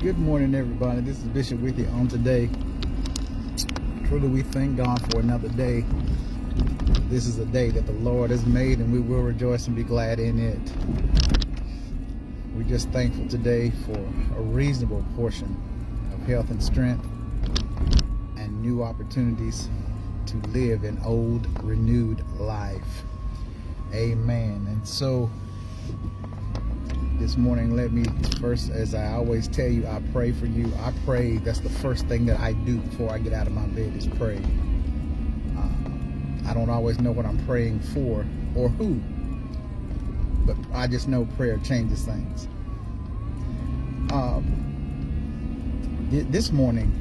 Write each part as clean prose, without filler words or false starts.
Good morning, everybody. This is Bishop with you on today. Truly, we thank God for another day. This is a day that the Lord has made, and we will rejoice and be glad in it. We're just thankful today for a reasonable portion of health and strength and new opportunities to live an old, renewed life. Amen. And so, this morning, let me first, as I always tell you, I pray for you. I pray. That's the first thing that I do before I get out of my bed is pray. I don't always know what I'm praying for or who, but I just know prayer changes things. This morning,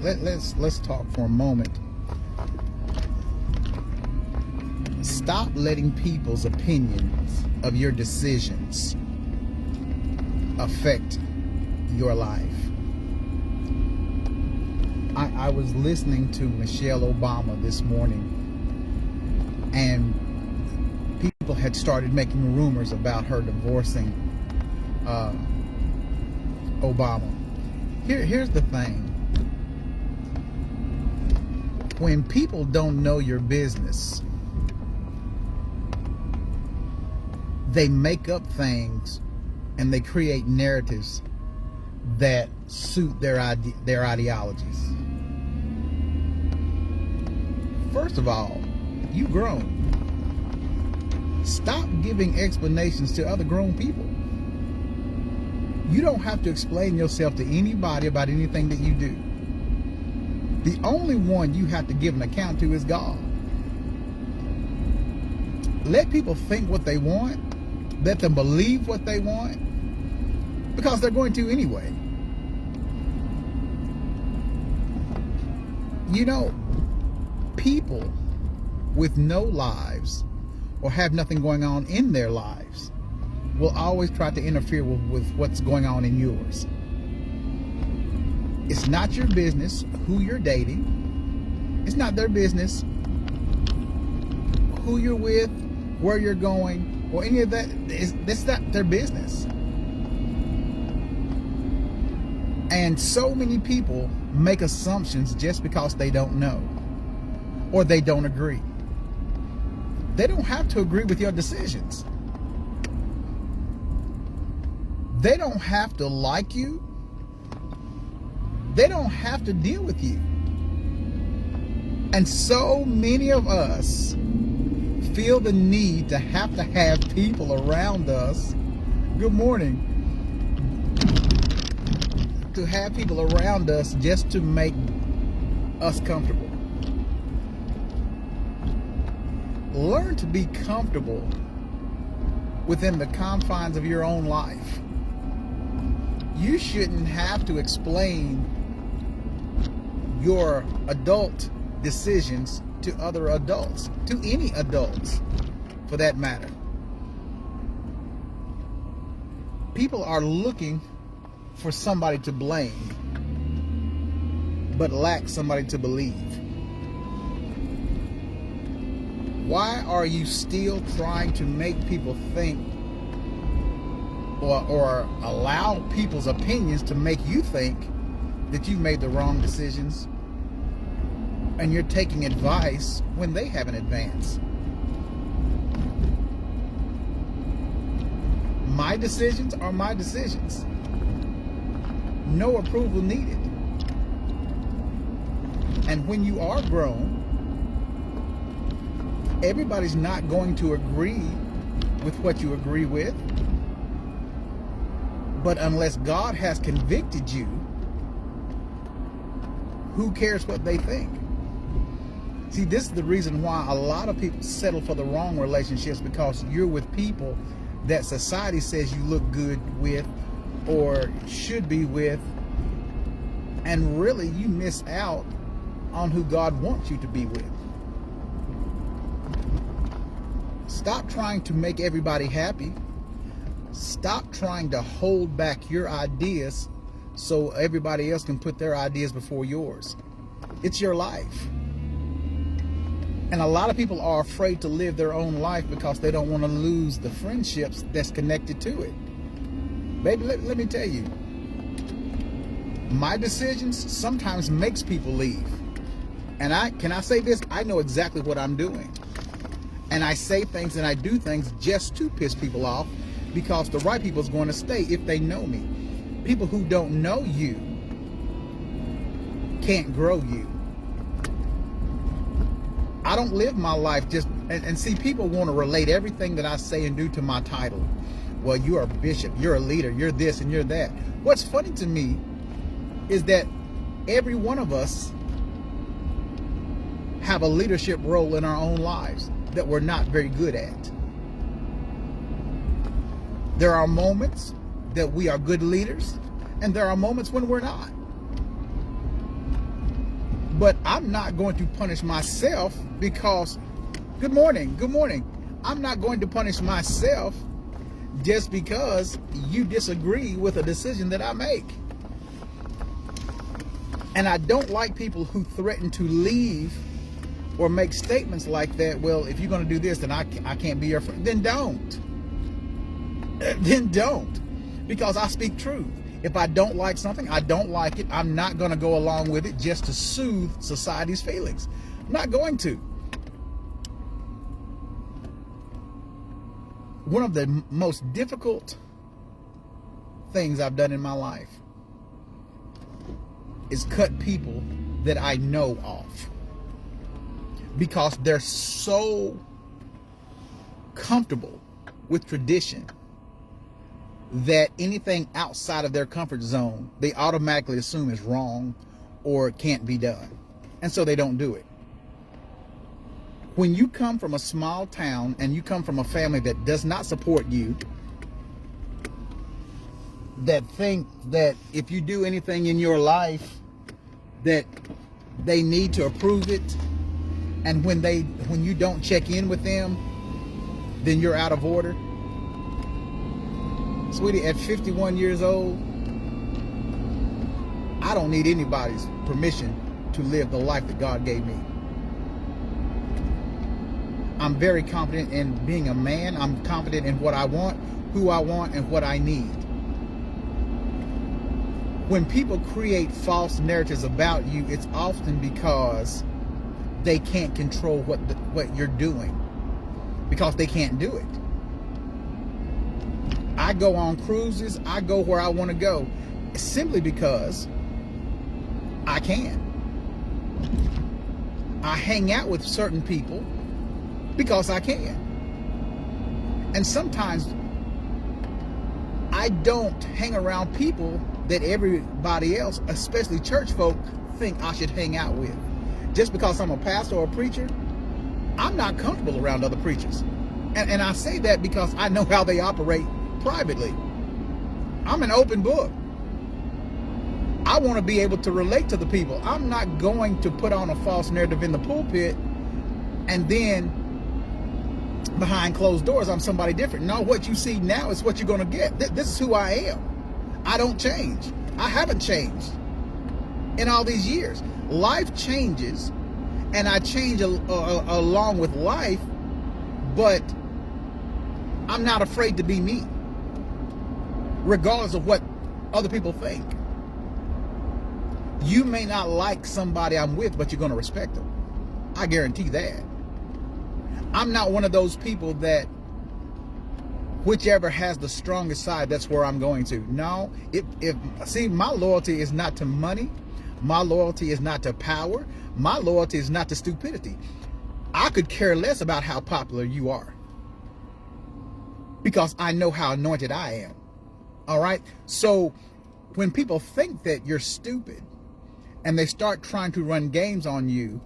let's talk for a moment. Stop letting people's opinions of your decisions affect your life. I was listening to Michelle Obama this morning, and people had started making rumors about her divorcing Obama. Here's the thing. When people don't know your business, they make up things and they create narratives that suit their ideologies. First of all, you've grown. Stop giving explanations to other grown people. You don't have to explain yourself to anybody about anything that you do. The only one you have to give an account to is God. Let people think what they want. Let them believe what they want, because they're going to anyway. You know, people with no lives or have nothing going on in their lives will always try to interfere with what's going on in yours. It's not your business who you're dating. It's not their business who you're with, where you're going, or any of that. That's not their business. And so many people make assumptions just because they don't know or they don't agree. They don't have to agree with your decisions. They don't have to like you. They don't have to deal with you. And so many of us feel the need to have people around us. Good morning. To have people around us just to make us comfortable. Learn to be comfortable within the confines of your own life. You shouldn't have to explain your adult decisions to other adults, to any adults for that matter. People are looking for somebody to blame, but lack somebody to believe. Why are you still trying to make people think or allow people's opinions to make you think that you've made the wrong decisions and you're taking advice when they haven't advanced? My decisions are my decisions. No approval needed. And when you are grown, everybody's not going to agree with what you agree with. But unless God has convicted you, who cares what they think? See, this is the reason why a lot of people settle for the wrong relationships, because you're with people that society says you look good with or should be with, and really you miss out on who God wants you to be with. Stop trying to make everybody happy. Stop trying to hold back your ideas so everybody else can put their ideas before yours. It's your life. And a lot of people are afraid to live their own life because they don't want to lose the friendships that's connected to it. Baby, let me tell you, My decisions sometimes makes people leave. And can I say this? I know exactly what I'm doing. And I say things and I do things just to piss people off, because the right people is going to stay if they know me. People who don't know you can't grow you. I don't live my life just, and see, people want to relate everything that I say and do to my title. Well, you are a bishop, you're a leader, you're this and you're that. What's funny to me is that every one of us have a leadership role in our own lives that we're not very good at. There are moments that we are good leaders, and there are moments when we're not. But I'm not going to punish myself because, good morning. I'm not going to punish myself just because you disagree with a decision that I make. And I don't like people who threaten to leave or make statements like that. Well, if you're going to do this, then I can't be your friend. Then don't. Then don't. Because I speak truth. If I don't like something, I don't like it. I'm not going to go along with it just to soothe society's feelings. I'm not going to. One of the most difficult things I've done in my life is cut people that I know of, because they're so comfortable with tradition that anything outside of their comfort zone, they automatically assume is wrong or can't be done. And so they don't do it. When you come from a small town and you come from a family that does not support you, that think that if you do anything in your life that they need to approve it, and when you don't check in with them, then you're out of order. Sweetie, at 51 years old, I don't need anybody's permission to live the life that God gave me. I'm very confident in being a man. I'm confident in what I want, who I want, and what I need. When people create false narratives about you, it's often because they can't control what you're doing, because they can't do it. I go on cruises, I go where I want to go simply because I can. I hang out with certain people because I can. And sometimes I don't hang around people that everybody else, especially church folk, think I should hang out with. Just because I'm a pastor or a preacher, I'm not comfortable around other preachers. And I say that because I know how they operate privately. I'm an open book. I want to be able to relate to the people. I'm not going to put on a false narrative in the pulpit and then behind closed doors I'm somebody different. No, what you see now is what you're going to get. This is who I am. I don't change. I haven't changed in all these years. Life changes, and I change along with life, but I'm not afraid to be me, regardless of what other people think. You may not like somebody I'm with, but you're going to respect them. I guarantee that. I'm not one of those people that whichever has the strongest side, that's where I'm going to. No, see, my loyalty is not to money. My loyalty is not to power. My loyalty is not to stupidity. I could care less about how popular you are, because I know how anointed I am. All right. So when people think that you're stupid and they start trying to run games on you,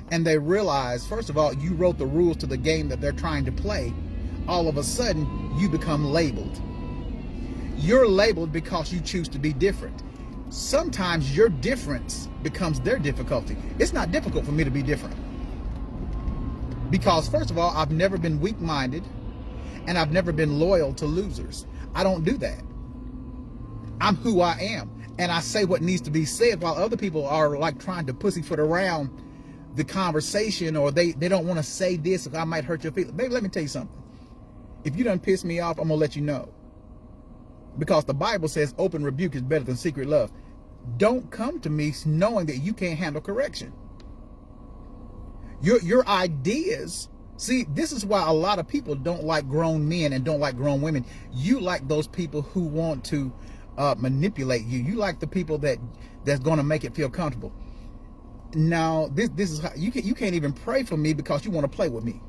and they realize, first of all, you wrote the rules to the game that they're trying to play, all of a sudden you become labeled. You're labeled because you choose to be different. Sometimes your difference becomes their difficulty. It's not difficult for me to be different, because first of all, I've never been weak-minded, and I've never been loyal to losers. I don't do that. I'm who I am, and I say what needs to be said, while other people are like trying to pussyfoot around the conversation, or they don't want to say this, or I might hurt your feelings. Baby, let me tell you something. If you done piss me off, I'm gonna let you know, because the Bible says open rebuke is better than secret love. Don't come to me knowing that you can't handle correction. Your ideas, see, this is why a lot of people don't like grown men and don't like grown women. You like those people who want to manipulate you. You like the people that's going to make it feel comfortable. Now, this is how you can't even pray for me because you want to play with me.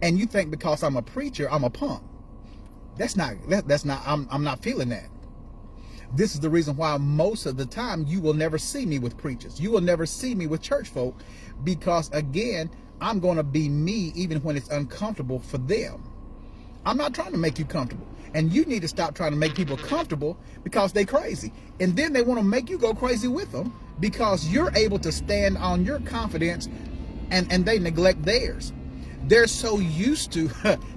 And you think because I'm a preacher, I'm a punk. That's not, I'm not feeling that. This is the reason why most of the time you will never see me with preachers. You will never see me with church folk, because again, I'm going to be me even when it's uncomfortable for them. I'm not trying to make you comfortable. And you need to stop trying to make people comfortable because they're crazy. And then they want to make you go crazy with them because you're able to stand on your confidence and they neglect theirs. They're so used to,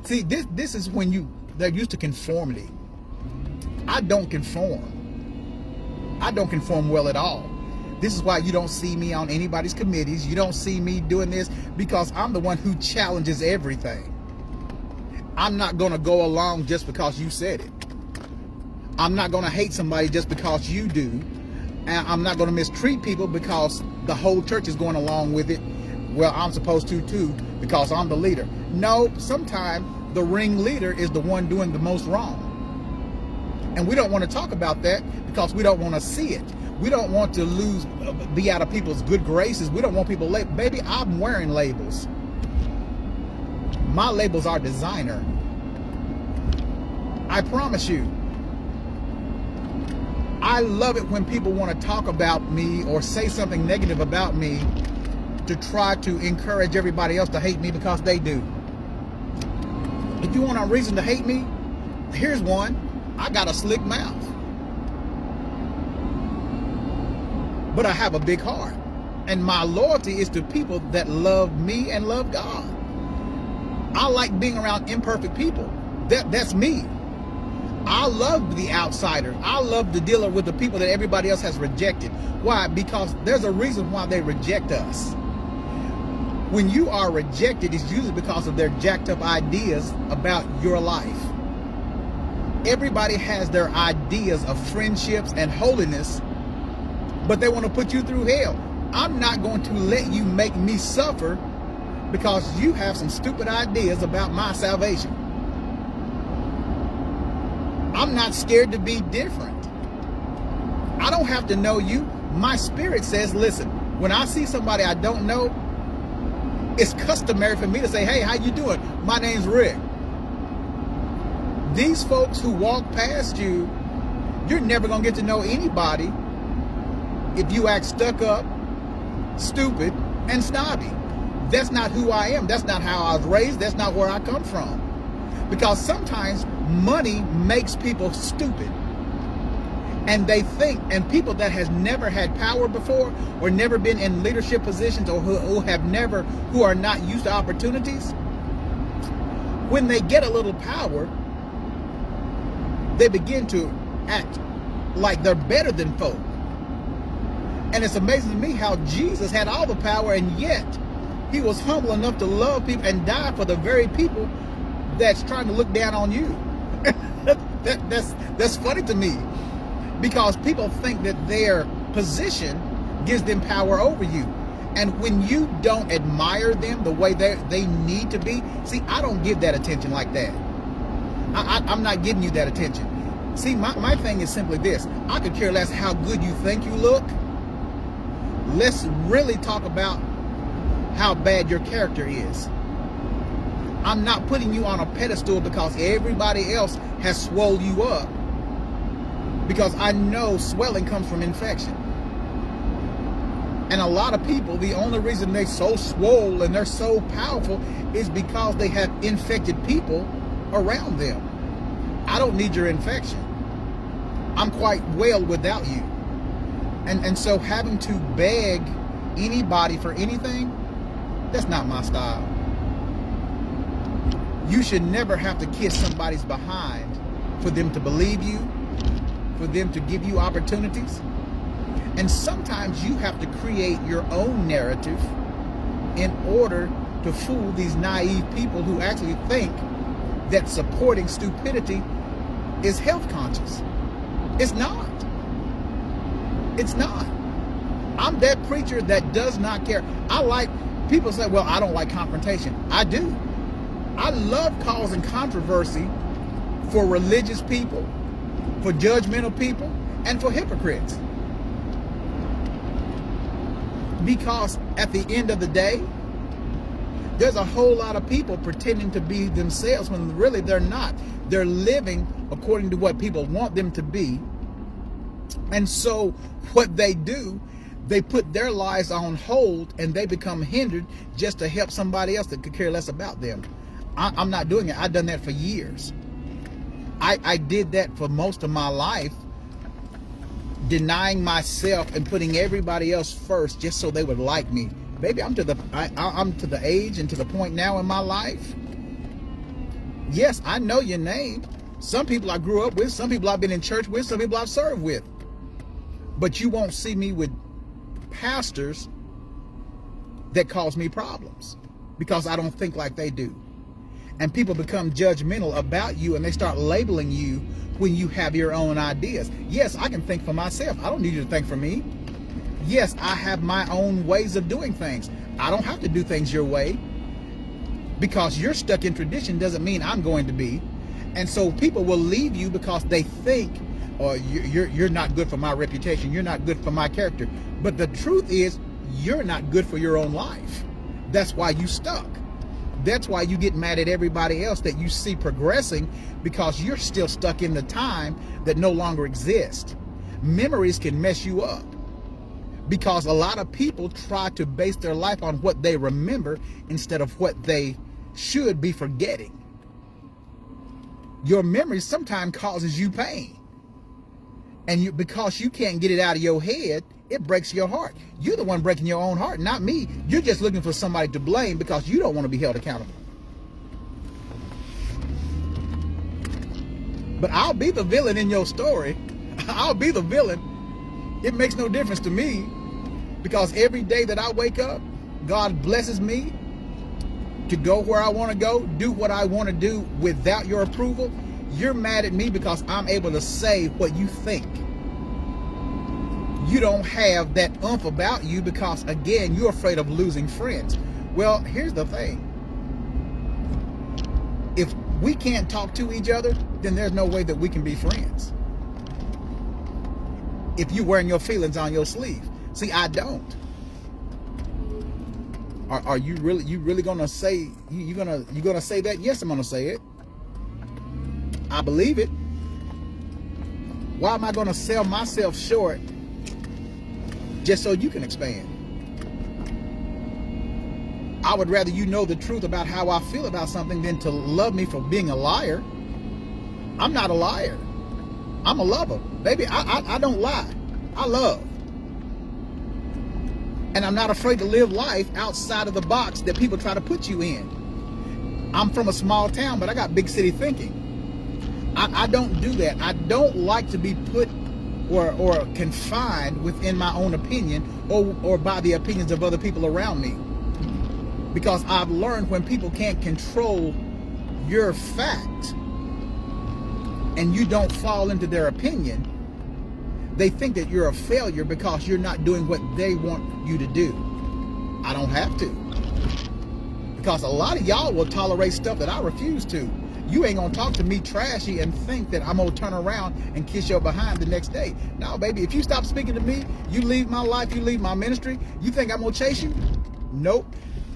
see, this is when they're used to conformity. I don't conform. I don't conform well at all. This is why you don't see me on anybody's committees. You don't see me doing this, because I'm the one who challenges everything. I'm not going to go along just because you said it. I'm not going to hate somebody just because you do. And I'm not going to mistreat people because the whole church is going along with it. Well, I'm supposed to too, because I'm the leader. No, sometimes the ringleader is the one doing the most wrong. And we don't want to talk about that because we don't want to see it. We don't want to be out of people's good graces. We don't want people, baby, I'm wearing labels. My labels are designer. I promise you. I love it when people want to talk about me or say something negative about me to try to encourage everybody else to hate me because they do. If you want a reason to hate me, here's one. I got a slick mouth. But I have a big heart. And my loyalty is to people that love me and love God. I like being around imperfect people. That's me. I love the outsider. I love the dealer with the people that everybody else has rejected. Why? Because there's a reason why they reject us. When you are rejected, it's usually because of their jacked up ideas about your life. Everybody has their ideas of friendships and holiness, but they want to put you through hell. I'm not going to let you make me suffer because you have some stupid ideas about my salvation. I'm not scared to be different. I don't have to know you. My spirit says, listen, when I see somebody I don't know, it's customary for me to say, hey, how you doing? My name's Rick. These folks who walk past you, you're never going to get to know anybody if you act stuck up, stupid, and snobby. That's not who I am. That's not how I was raised. That's not where I come from. Because sometimes money makes people stupid. And they think, and people that has never had power before or never been in leadership positions or who are not used to opportunities, when they get a little power, they begin to act like they're better than folk. And it's amazing to me how Jesus had all the power, and yet he was humble enough to love people and die for the very people that's trying to look down on you. That's funny to me, because people think that their position gives them power over you. And when you don't admire them the way they need to be, see, I don't give that attention like that. I'm not giving you that attention. See, my thing is simply this. I could care less how good you think you look. Let's really talk about how bad your character is. I'm not putting you on a pedestal because everybody else has swelled you up. Because I know swelling comes from infection. And a lot of people, the only reason they're so swole and they're so powerful is because they have infected people around them. I don't need your infection. I'm quite well without you. And so having to beg anybody for anything, that's not my style. You should never have to kiss somebody's behind for them to believe you, for them to give you opportunities. And sometimes you have to create your own narrative in order to fool these naive people who actually think that supporting stupidity is health conscious. It's not. It's not. I'm that preacher that does not care. People say, well, I don't like confrontation. I do. I love causing controversy for religious people, for judgmental people, and for hypocrites. Because at the end of the day, there's a whole lot of people pretending to be themselves when really they're not. They're living according to what people want them to be. And so what they do, they put their lives on hold and they become hindered just to help somebody else that could care less about them. I'm not doing it. I've done that for years. I did that for most of my life, denying myself and putting everybody else first just so they would like me. Baby, I'm to the age and to the point now in my life. Yes, I know your name. Some people I grew up with, some people I've been in church with, some people I've served with. But you won't see me with pastors that cause me problems because I don't think like they do. And people become judgmental about you and they start labeling you when you have your own ideas. Yes, I can think for myself. I don't need you to think for me. Yes, I have my own ways of doing things. I don't have to do things your way. Because you're stuck in tradition doesn't mean I'm going to be. And so people will leave you because they think, oh, you're not good for my reputation. You're not good for my character. But the truth is, you're not good for your own life. That's why you stuck. That's why you get mad at everybody else that you see progressing, because you're still stuck in the time that no longer exists. Memories can mess you up because a lot of people try to base their life on what they remember instead of what they should be forgetting. Your memory sometimes causes you pain. And because you can't get it out of your head, it breaks your heart. You're the one breaking your own heart, not me. You're just looking for somebody to blame because you don't want to be held accountable. But I'll be the villain in your story. I'll be the villain. It makes no difference to me because every day that I wake up, God blesses me to go where I want to go, do what I want to do without your approval. You're mad at me because I'm able to say what you think. You don't have that oomph about you because, again, you're afraid of losing friends. Well, here's the thing. If we can't talk to each other, then there's no way that we can be friends. If you're wearing your feelings on your sleeve. See, I don't. Are you really gonna say you gonna say that? Yes, I'm gonna say it. I believe it. Why am I gonna sell myself short just so you can expand? I would rather you know the truth about how I feel about something than to love me for being a liar. I'm not a liar. I'm a lover. Baby, I don't lie. I love. And I'm not afraid to live life outside of the box that people try to put you in. I'm from a small town, but I got big city thinking. I don't do that. I don't like to be put or confined within my own opinion or by the opinions of other people around me. Because I've learned when people can't control your fact and you don't fall into their opinion, they think that you're a failure because you're not doing what they want you to do. I don't have to. Because a lot of y'all will tolerate stuff that I refuse to. You ain't gonna talk to me trashy and think that I'm gonna turn around and kiss your behind the next day. No, baby, if you stop speaking to me, you leave my life, you leave my ministry, you think I'm gonna chase you? Nope.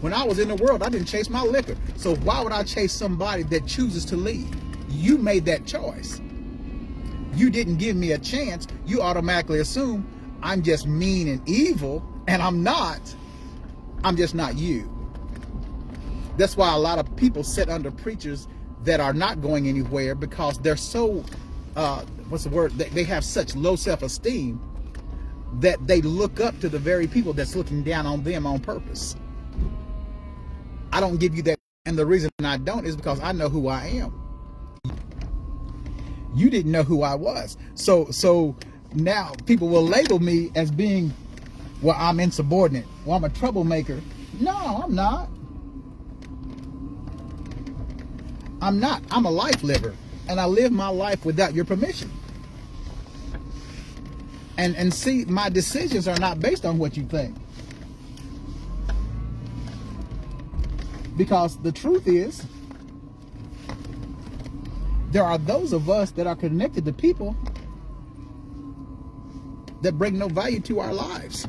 When I was in the world, I didn't chase my liquor. So why would I chase somebody that chooses to leave? You made that choice. You didn't give me a chance. You automatically assume I'm just mean and evil, and I'm not. I'm just not you. That's why a lot of people sit under preachers that are not going anywhere because they're so, what's the word? They have such low self-esteem that they look up to the very people that's looking down on them on purpose. I don't give you that. And the reason I don't is because I know who I am. You didn't know who I was. So now people will label me as being, well, I'm insubordinate. Well, I'm a troublemaker. No, I'm not. I'm not. I'm a life liver. And I live my life without your permission. And see, my decisions are not based on what you think. Because the truth is, there are those of us that are connected to people that bring no value to our lives.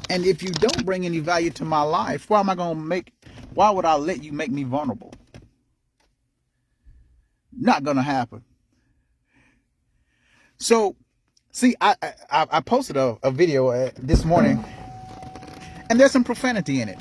And if you don't bring any value to my life, why would I let you make me vulnerable? Not gonna happen. So, see, I posted a video this morning, and there's some profanity in it.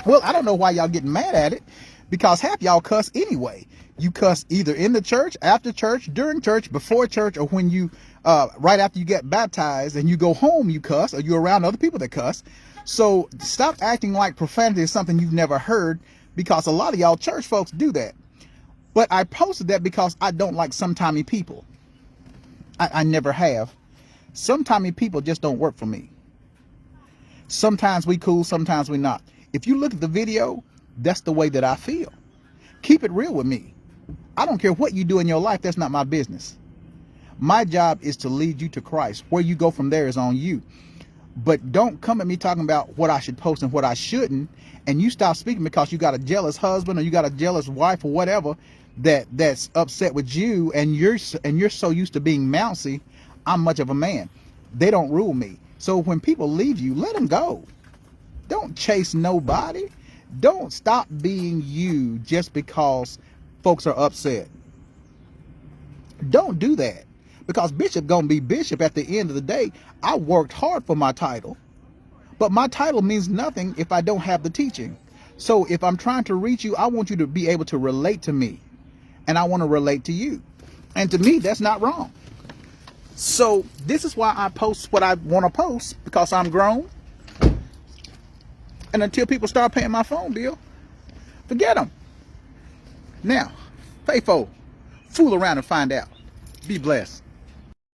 Well, I don't know why y'all getting mad at it, because half y'all cuss anyway. You cuss either in the church, after church, during church, before church, or when you, right after you get baptized and you go home, you cuss, or you're around other people that cuss. So stop acting like profanity is something you've never heard, because a lot of y'all church folks do that. But I posted that because I don't like sometimey people. I never have. Sometimey people just don't work for me. Sometimes we cool, sometimes we not. If you look at the video, that's the way that I feel. Keep it real with me. I don't care what you do in your life. That's not my business. My job is to lead you to Christ. Where you go from there is on you. But don't come at me talking about what I should post and what I shouldn't, and you stop speaking because you got a jealous husband or you got a jealous wife or whatever that's upset with you, and you're so used to being mousy. I'm much of a man. They don't rule me. So when people leave you, let them go. Don't chase nobody. Don't stop being you just because folks are upset. Don't do that, because Bishop gonna be Bishop at the end of the day. I worked hard for my title, but my title means nothing if I don't have the teaching. So if I'm trying to reach you, I want you to be able to relate to me, and I want to relate to you. And to me, that's not wrong. So this is why I post what I want to post, because I'm grown. And until people start paying my phone bill, forget them. Now, faithful, fool around and find out. Be blessed.